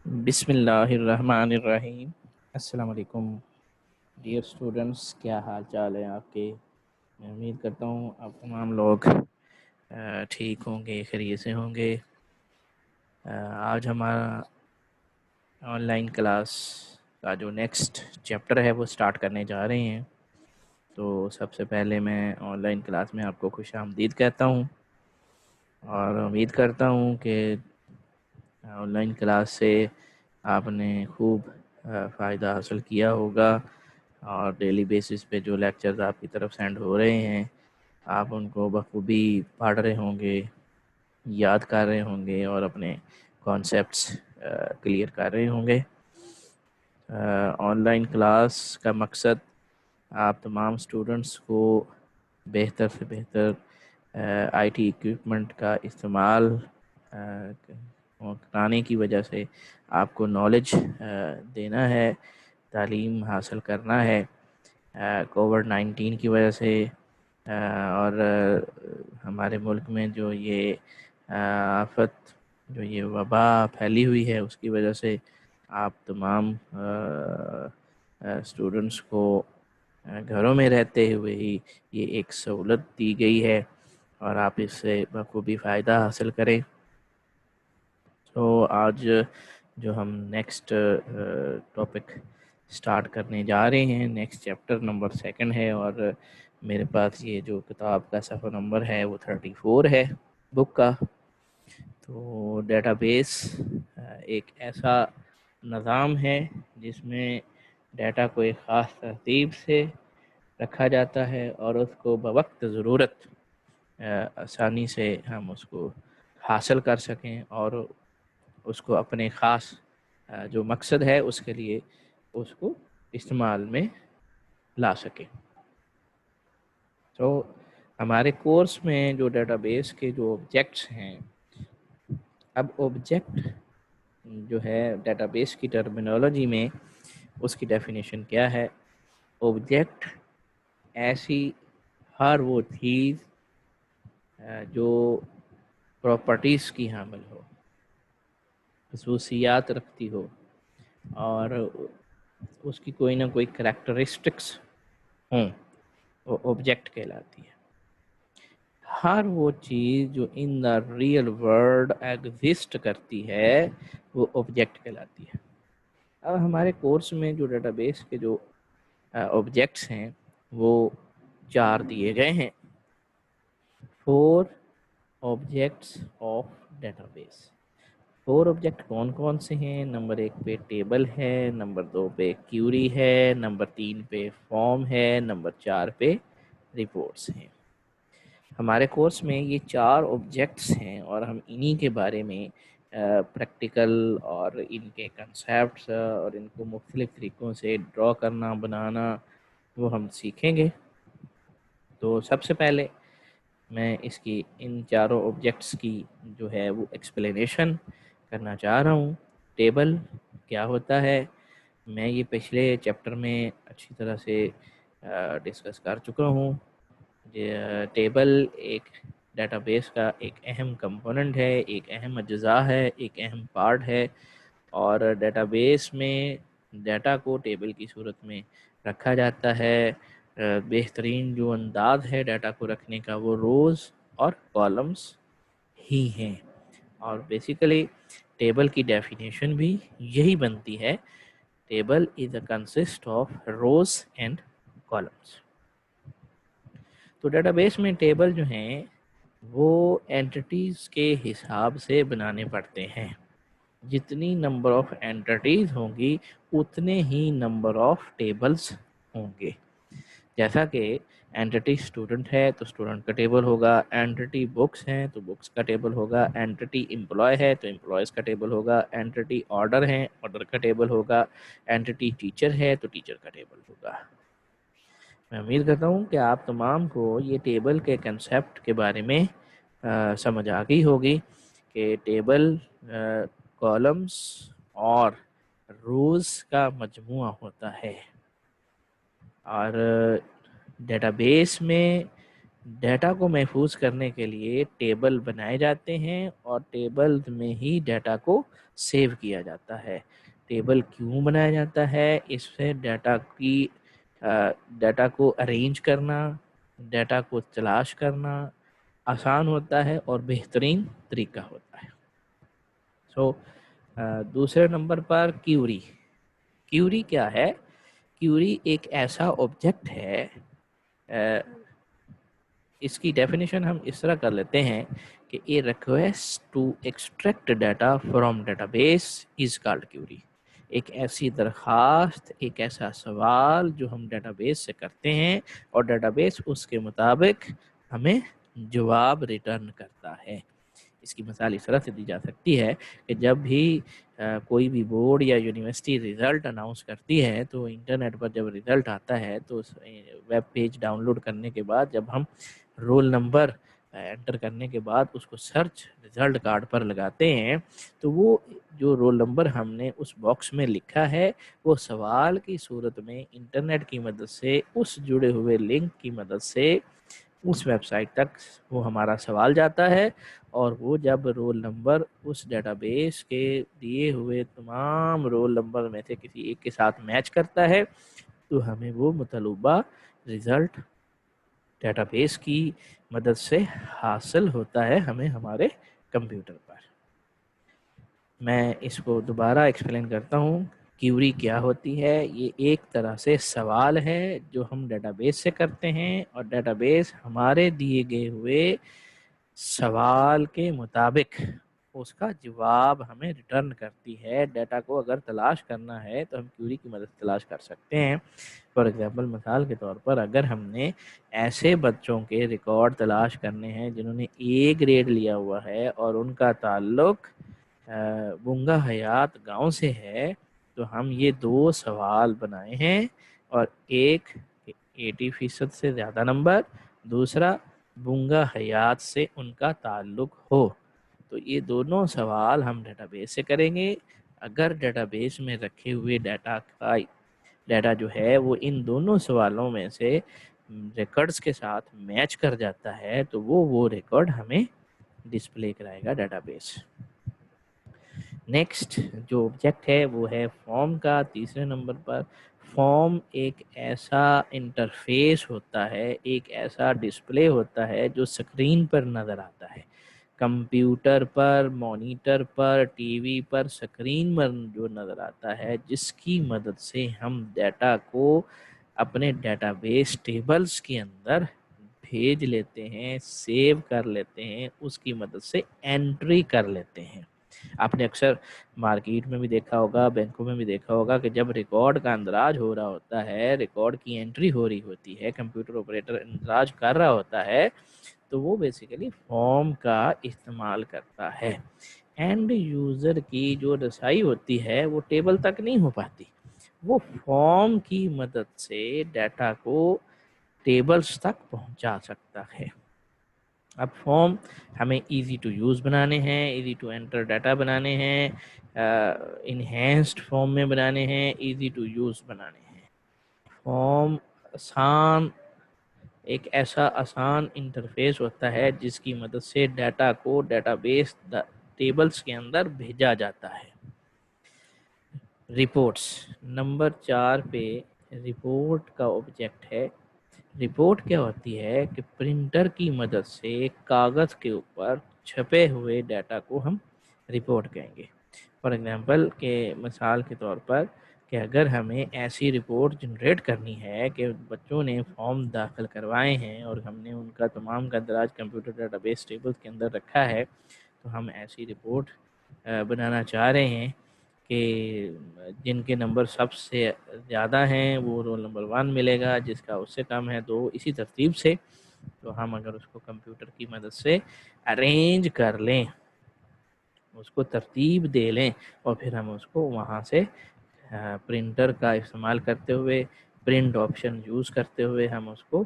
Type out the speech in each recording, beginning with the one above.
بسم اللہ الرحمن الرحیم۔ السلام علیکم ڈیئر اسٹوڈنٹس، کیا حال چال ہے آپ کے؟ میں امید کرتا ہوں آپ تمام لوگ ٹھیک ہوں گے، خیریت سے ہوں گے۔ آج ہمارا آن لائن کلاس کا جو نیکسٹ چیپٹر ہے وہ سٹارٹ کرنے جا رہے ہیں۔ تو سب سے پہلے میں آن لائن کلاس میں آپ کو خوش آمدید کہتا ہوں اور امید کرتا ہوں کہ آن لائن کلاس سے آپ نے خوب فائدہ حاصل کیا ہوگا، اور ڈیلی بیسس پہ جو لیکچرز آپ کی طرف سینڈ ہو رہے ہیں آپ ان کو بخوبی پڑھ رہے ہوں گے، یاد کر رہے ہوں گے اور اپنے کانسیپٹس کلیئر کر رہے ہوں گے۔ آن لائن کلاس کا مقصد آپ تمام اسٹوڈنٹس کو بہتر سے بہتر آئی ٹی ایکوپمنٹ کا استعمال کرانے کی وجہ سے آپ کو نالج دینا ہے، تعلیم حاصل کرنا ہے۔ کووڈ-19 کی وجہ سے اور ہمارے ملک میں جو یہ آفت، جو یہ وبا پھیلی ہوئی ہے، اس کی وجہ سے آپ تمام اسٹوڈنٹس کو گھروں میں رہتے ہوئے ہی یہ ایک سہولت دی گئی ہے اور آپ اس سے بخوبی فائدہ حاصل کریں۔ تو آج جو ہم نیکسٹ ٹاپک سٹارٹ کرنے جا رہے ہیں، نیکسٹ چیپٹر نمبر 2 ہے، اور میرے پاس یہ جو کتاب کا صفحہ نمبر ہے وہ 34 ہے بک کا۔ تو ڈیٹا بیس ایک ایسا نظام ہے جس میں ڈیٹا کو ایک خاص ترتیب سے رکھا جاتا ہے اور اس کو بوقت ضرورت آسانی سے ہم اس کو حاصل کر سکیں اور اس کو اپنے خاص جو مقصد ہے اس کے لیے اس کو استعمال میں لا سکیں۔ تو ہمارے کورس میں جو ڈیٹا بیس کے جو آبجیکٹس ہیں، اب آبجیکٹ جو ہے ڈیٹا بیس کی ٹرمینالوجی میں اس کی ڈیفینیشن کیا ہے؟ آبجیکٹ ایسی ہر وہ چیز جو پراپرٹیز کی حامل ہو، خصوصیات رکھتی ہو اور اس کی کوئی نہ کوئی کریکٹرسٹکس ہوں، وہ آبجیکٹ کہلاتی ہے۔ ہر وہ چیز جو ان دا ریئل ورلڈ ایگزسٹ کرتی ہے وہ آبجیکٹ کہلاتی ہے۔ اب ہمارے کورس میں جو ڈیٹا بیس کے جو آبجیکٹس ہیں وہ 4 دیے گئے ہیں۔ 4 objects of data base. 4 object کون کون سے ہیں؟ نمبر 1 پہ ٹیبل ہے، نمبر 2 پہ کیوری ہے، نمبر 3 پہ فارم ہے، نمبر 4 پہ رپورٹس ہیں۔ ہمارے کورس میں یہ 4 آبجیکٹس ہیں اور ہم انہی کے بارے میں پریکٹیکل اور ان کے کنسیپٹس اور ان کو مختلف طریقوں سے ڈرا کرنا، بنانا، وہ ہم سیکھیں گے۔ تو سب سے پہلے میں اس کی ان 4 آبجیکٹس کی جو ہے وہ ایکسپلینیشن کرنا چاہ رہا ہوں۔ ٹیبل کیا ہوتا ہے؟ میں یہ پچھلے چیپٹر میں اچھی طرح سے ڈسکس کر چکا ہوں۔ ٹیبل ایک ڈیٹا بیس کا ایک اہم کمپوننٹ ہے، ایک اہم اجزاء ہے، ایک اہم پارٹ ہے، اور ڈیٹا بیس میں ڈیٹا کو ٹیبل کی صورت میں رکھا جاتا ہے۔ بہترین جو انداز ہے ڈیٹا کو رکھنے کا وہ روز اور کالمز ہی ہیں، اور بیسیکلی ٹیبل کی ڈیفینیشن بھی یہی بنتی ہے۔ Table is a consist of rows and columns. تو ڈیٹا بیس میں ٹیبل جو ہیں وہ اینٹیٹیز کے حساب سے بنانے پڑتے ہیں۔ جتنی نمبر آف اینٹیٹیز ہوں گی اتنے ہی نمبر آف ٹیبلز ہوں گے۔ جیسا کہ اینٹیٹی اسٹوڈنٹ ہے تو اسٹوڈنٹ کا ٹیبل ہوگا، اینٹیٹی بکس ہیں تو بکس کا ٹیبل ہوگا، اینٹیٹی امپلائی ہے تو امپلائیز کا ٹیبل ہوگا، اینٹیٹی آرڈر ہے آرڈر کا ٹیبل ہوگا، اینٹیٹی ٹیچر ہے تو ٹیچر کا ٹیبل ہوگا۔ میں امید کرتا ہوں کہ آپ تمام کو یہ ٹیبل کے کنسیپٹ کے بارے میں سمجھ آ گئی ہوگی کہ ٹیبل کالمز اور روز کا مجموعہ ہوتا ہے، اور ڈیٹا بیس میں ڈیٹا کو محفوظ کرنے کے لیے ٹیبل بنائے جاتے ہیں اور ٹیبل میں ہی ڈیٹا کو سیو کیا جاتا ہے۔ ٹیبل کیوں بنایا جاتا ہے؟ اس سے ڈیٹا کو ارینج کرنا، ڈیٹا کو تلاش کرنا آسان ہوتا ہے اور بہترین طریقہ ہوتا ہے۔ دوسرے نمبر پر کیوری۔ کیوری کیا ہے؟ کیوری ایک ایسا آبجیکٹ ہے، اس کی ڈیفینیشن ہم اس طرح کر لیتے ہیں کہ a request to extract data from database is called query. ایک ایسی درخواست، ایک ایسا سوال جو ہم ڈیٹا بیس سے کرتے ہیں اور ڈیٹا بیس اس کے مطابق ہمیں جواب ریٹرن کرتا ہے۔ اس کی مثال اس طرح سے دی جا سکتی ہے کہ جب بھی کوئی بھی بورڈ یا یونیورسٹی ریزلٹ اناؤنس کرتی ہے تو انٹرنیٹ پر جب ریزلٹ آتا ہے تو ویب پیج ڈاؤن لوڈ کرنے کے بعد جب ہم رول نمبر انٹر کرنے کے بعد اس کو سرچ ریزلٹ کارڈ پر لگاتے ہیں تو وہ جو رول نمبر ہم نے اس باکس میں لکھا ہے وہ سوال کی صورت میں انٹرنیٹ کی مدد سے اس جڑے ہوئے لنک کی مدد سے اس ویب سائٹ تک وہ ہمارا سوال جاتا ہے، اور وہ جب رول نمبر اس ڈیٹا بیس کے دیے ہوئے تمام رول نمبر میں سے کسی ایک کے ساتھ میچ کرتا ہے تو ہمیں وہ مطلوبہ رزلٹ ڈیٹا بیس کی مدد سے حاصل ہوتا ہے ہمیں ہمارے کمپیوٹر پر۔ میں اس کو دوبارہ ایکسپلین کرتا ہوں۔ کیوری کیا ہوتی ہے؟ یہ ایک طرح سے سوال ہے جو ہم ڈیٹا بیس سے کرتے ہیں اور ڈیٹا بیس ہمارے دیے گئے ہوئے سوال کے مطابق اس کا جواب ہمیں ریٹرن کرتی ہے۔ ڈیٹا کو اگر تلاش کرنا ہے تو ہم کیوری کی مدد سے تلاش کر سکتے ہیں۔ فار ایگزامپل، مثال کے طور پر اگر ہم نے ایسے بچوں کے ریکارڈ تلاش کرنے ہیں جنہوں نے اے گریڈ لیا ہوا ہے اور ان کا تعلق بنگا حیات گاؤں سے ہے تو ہم یہ دو سوال بنائے ہیں، اور ایک 80% سے زیادہ نمبر، دوسرا بنگا حیات سے ان کا تعلق ہو، تو یہ دونوں سوال ہم ڈیٹا بیس سے کریں گے۔ اگر ڈیٹا بیس میں رکھے ہوئے ڈیٹا جو ہے وہ ان دونوں سوالوں میں سے ریکارڈز کے ساتھ میچ کر جاتا ہے تو وہ ریکارڈ ہمیں ڈسپلے کرائے گا ڈیٹا بیس۔ نیکسٹ جو آبجیکٹ ہے وہ ہے فارم کا۔ تیسرے نمبر پر فارم ایک ایسا انٹرفیس ہوتا ہے، ایک ایسا ڈسپلے ہوتا ہے جو سکرین پر نظر آتا ہے۔ کمپیوٹر پر، مانیٹر پر، ٹی وی پر سکرین پر جو نظر آتا ہے، جس کی مدد سے ہم ڈیٹا کو اپنے ڈیٹا بیس ٹیبلز کے اندر بھیج لیتے ہیں، سیو کر لیتے ہیں، اس کی مدد سے انٹری کر لیتے ہیں۔ آپ نے اکثر مارکیٹ میں بھی دیکھا ہوگا، بینکوں میں بھی دیکھا ہوگا کہ جب ریکارڈ کا اندراج ہو رہا ہوتا ہے، ریکارڈ کی انٹری ہو رہی ہوتی ہے، کمپیوٹر آپریٹر اندراج کر رہا ہوتا ہے تو وہ بیسیکلی فارم کا استعمال کرتا ہے۔ اینڈ یوزر کی جو رسائی ہوتی ہے وہ ٹیبل تک نہیں ہو پاتی، وہ فارم کی مدد سے ڈیٹا کو ٹیبلز تک پہنچا سکتا ہے۔ اب فارم ہمیں ایزی ٹو یوز بنانے ہیں، ایزی ٹو انٹر ڈیٹا بنانے ہیں، انہینسڈ فارم میں بنانے ہیں، ایزی ٹو یوز بنانے ہیں۔ فارم ایک ایسا آسان انٹرفیس ہوتا ہے جس کی مدد سے ڈیٹا کو ڈیٹا بیس ٹیبلز کے اندر بھیجا جاتا ہے۔ رپورٹس نمبر 4 پہ رپورٹ کا آبجیکٹ ہے۔ رپورٹ کیا ہوتی ہے کہ پرنٹر کی مدد سے کاغذ کے اوپر چھپے ہوئے ڈیٹا کو ہم رپورٹ کہیں گے۔ فار ایگزامپل کے مثال کے طور پر کہ اگر ہمیں ایسی رپورٹ جنریٹ کرنی ہے کہ بچوں نے فارم داخل کروائے ہیں اور ہم نے ان کا تمام کا اندراج کمپیوٹر ڈیٹا بیس ٹیبل کے اندر رکھا ہے، تو ہم ایسی رپورٹ بنانا چاہ رہے ہیں کہ جن کے نمبر سب سے زیادہ ہیں وہ رول نمبر 1 ملے گا، جس کا اس سے کم ہے 2، اسی ترتیب سے۔ تو ہم اگر اس کو کمپیوٹر کی مدد سے ارینج کر لیں، اس کو ترتیب دے لیں، اور پھر ہم اس کو وہاں سے پرنٹر کا استعمال کرتے ہوئے، پرنٹ آپشن یوز کرتے ہوئے ہم اس کو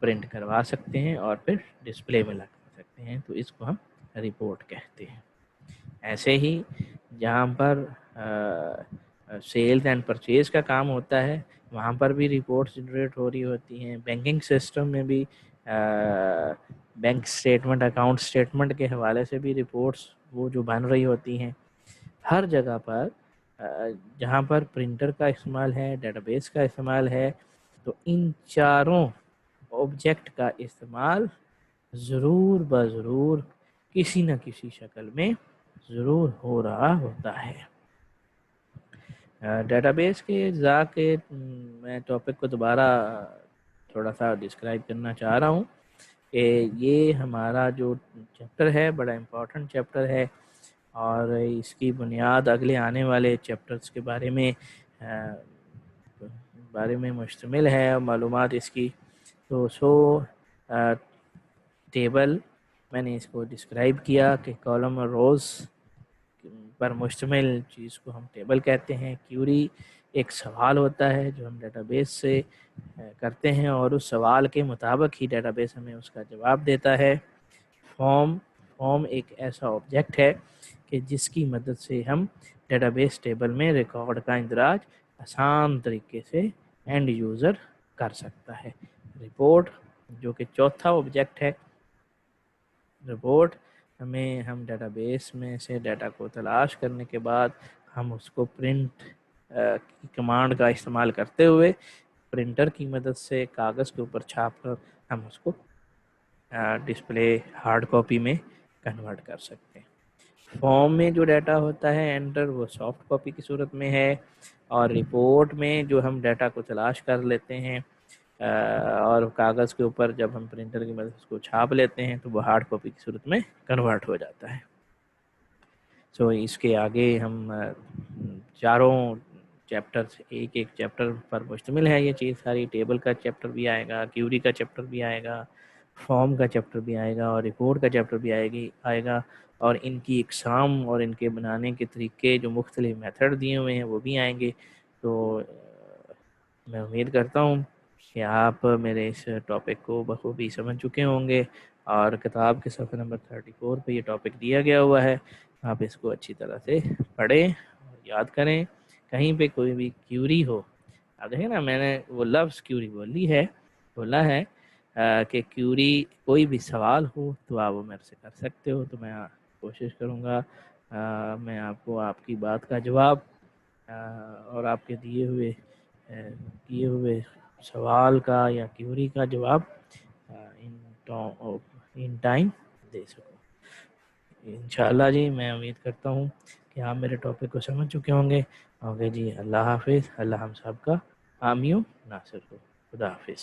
پرنٹ کروا سکتے ہیں اور پھر ڈسپلے میں لگا سکتے ہیں، تو اس کو ہم رپورٹ کہتے ہیں۔ ایسے ہی جہاں پر سیلز اینڈ پرچیز کا کام ہوتا ہے وہاں پر بھی رپورٹس جنریٹ ہو رہی ہوتی ہیں۔ بینکنگ سسٹم میں بھی بینک اسٹیٹمنٹ، اکاؤنٹ اسٹیٹمنٹ کے حوالے سے بھی رپورٹس وہ جو بن رہی ہوتی ہیں، ہر جگہ پر جہاں پر پرنٹر کا استعمال ہے، ڈیٹا بیس کا استعمال ہے، تو ان چاروں آبجیکٹ کا استعمال ضرور بضرور کسی نہ کسی شکل میں ضرور ہو رہا ہوتا ہے۔ ڈیٹا بیس کے اجزاء کے میں ٹاپک کو دوبارہ تھوڑا سا ڈسکرائب کرنا چاہ رہا ہوں کہ یہ ہمارا جو چیپٹر ہے بڑا امپورٹنٹ چیپٹر ہے، اور اس کی بنیاد اگلے آنے والے چیپٹرز کے بارے میں مشتمل ہے، اور معلومات اس کی تو ٹیبل میں نے اس کو ڈسکرائب کیا کہ کالم اور روز پر مشتمل چیز کو ہم ٹیبل کہتے ہیں۔ کیوری ایک سوال ہوتا ہے جو ہم ڈیٹا بیس سے کرتے ہیں، اور اس سوال کے مطابق ہی ڈیٹا بیس ہمیں اس کا جواب دیتا ہے۔ فارم ایک ایسا آبجیکٹ ہے کہ جس کی مدد سے ہم ڈیٹا بیس ٹیبل میں ریکارڈ کا اندراج آسان طریقے سے اینڈ یوزر کر سکتا ہے۔ رپورٹ جو کہ چوتھا آبجیکٹ ہے، رپورٹ ہم ڈیٹا بیس میں سے ڈیٹا کو تلاش کرنے کے بعد ہم اس کو پرنٹ کی کمانڈ کا استعمال کرتے ہوئے پرنٹر کی مدد سے کاغذ کے اوپر چھاپ کر ہم اس کو ڈسپلے ہارڈ کاپی میں کنورٹ کر سکتے ہیں۔ فارم میں جو ڈیٹا ہوتا ہے انٹر، وہ سافٹ کاپی کی صورت میں ہے، اور رپورٹ میں جو ہم ڈیٹا کو تلاش کر لیتے ہیں اور کاغذ کے اوپر جب ہم پرنٹر کی مدد سے اس کو چھاپ لیتے ہیں تو وہ ہارڈ کاپی کی صورت میں کنورٹ ہو جاتا ہے۔ اس کے آگے ہم چاروں چیپٹرز ایک چیپٹر پر مشتمل ہے یہ چیز ساری۔ ٹیبل کا چیپٹر بھی آئے گا، کیوری کا چیپٹر بھی آئے گا، فارم کا چیپٹر بھی آئے گا، اور رپورٹ کا چیپٹر بھی آئے گا، اور ان کی اقسام اور ان کے بنانے کے طریقے جو مختلف میتھڈ دیے ہوئے ہیں وہ بھی آئیں گے۔ تو میں امید کرتا ہوں کہ آپ میرے اس ٹاپک کو بخوبی سمجھ چکے ہوں گے، اور کتاب کے صفحہ نمبر 34 پہ یہ ٹاپک دیا گیا ہوا ہے، آپ اس کو اچھی طرح سے پڑھیں اور یاد کریں۔ کہیں پہ کوئی بھی کیوری ہو، آپ دیکھیں نا میں نے وہ لفظ کیوری بولا ہے کہ کیوری کوئی بھی سوال ہو تو آپ وہ میرے سے کر سکتے ہو، تو میں کوشش کروں گا میں آپ کو آپ کی بات کا جواب اور آپ کے کیے ہوئے سوال کا یا کیوری کا جواب ان ٹائم دے سکوں۔ انشاءاللہ جی میں امید کرتا ہوں کہ آپ میرے ٹاپک کو سمجھ چکے ہوں گے۔ اوکے جی، اللہ حافظ، اللہ ہم سب کا حامی و ناصر ہو، خدا حافظ۔